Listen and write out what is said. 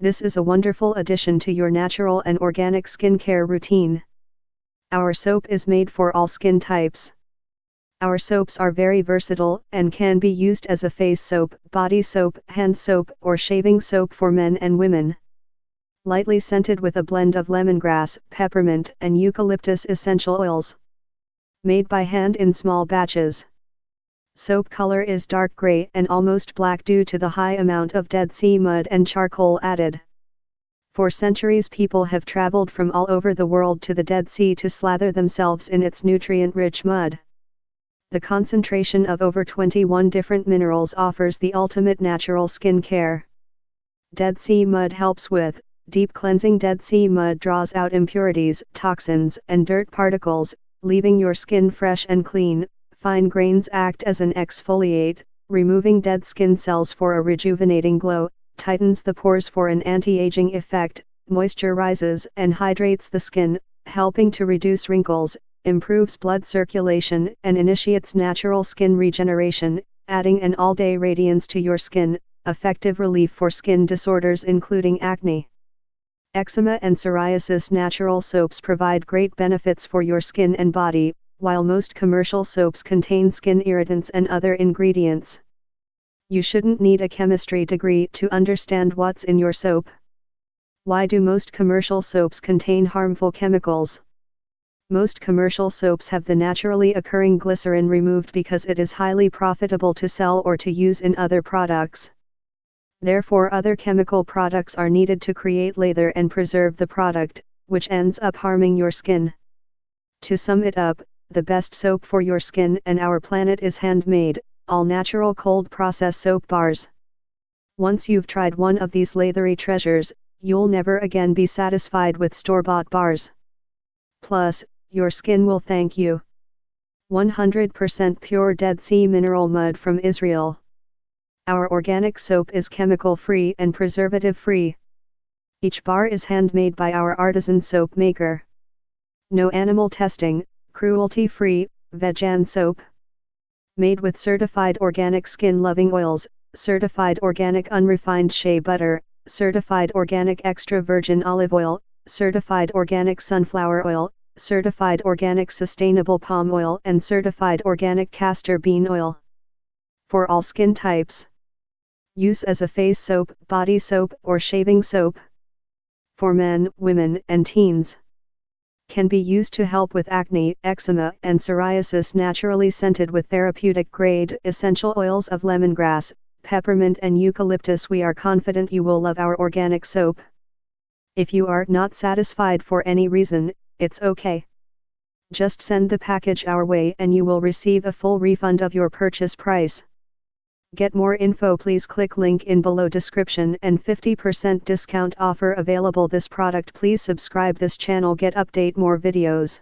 This is a wonderful addition to your natural and organic skincare routine. Our soap is made for all skin types. Our soaps are very versatile and can be used as a face soap, body soap, hand soap, or shaving soap for men and women. Lightly scented with a blend of lemongrass, peppermint, and eucalyptus essential oils. Made by hand in small batches. Soap color is dark gray and almost black due to the high amount of Dead Sea mud and charcoal added. For centuries people have traveled from all over the world to the Dead Sea to slather themselves in its nutrient-rich mud. The concentration of over 21 different minerals offers the ultimate natural skin care. Dead Sea mud helps with deep cleansing. Dead Sea mud draws out impurities, toxins, and dirt particles, leaving your skin fresh and clean. Fine grains act as an exfoliate, removing dead skin cells for a rejuvenating glow, tightens the pores for an anti-aging effect, moisturizes and hydrates the skin, helping to reduce wrinkles, improves blood circulation, and initiates natural skin regeneration, adding an all-day radiance to your skin, effective relief for skin disorders including acne, eczema and psoriasis. Natural soaps provide great benefits for your skin and body, while most commercial soaps contain skin irritants and other ingredients. You shouldn't need a chemistry degree to understand what's in your soap. Why do most commercial soaps contain harmful chemicals? Most commercial soaps have the naturally occurring glycerin removed because it is highly profitable to sell or to use in other products. Therefore, other chemical products are needed to create lather and preserve the product, which ends up harming your skin. To sum it up, the best soap for your skin and our planet is Handmade, all-natural cold process soap bars. Once you've tried one of these lathery treasures, you'll never again be satisfied with store-bought bars. Plus, your skin will thank you. 100% pure Dead Sea mineral mud from Israel. Our organic soap is chemical-free and preservative-free. Each bar is handmade by Our Artisan Soap Maker. No animal testing, cruelty-free, vegan soap. Made with certified organic skin-loving oils, certified organic unrefined shea butter, certified organic extra virgin olive oil, certified organic sunflower oil, certified organic sustainable palm oil, and certified organic castor bean oil. For all skin types. Use as a face soap, body soap, or shaving soap. For men, women, and teens. Can be used to help with acne, eczema, and psoriasis. Naturally scented with therapeutic grade essential oils of lemongrass, peppermint, and eucalyptus. We are confident you will love our organic soap. If you are not satisfied for any reason, it's okay. Just send the package our way and you will receive a full refund of your purchase price. Get more info, please click link in below description and 50% discount offer available. This product. Please subscribe this channel, get update more videos.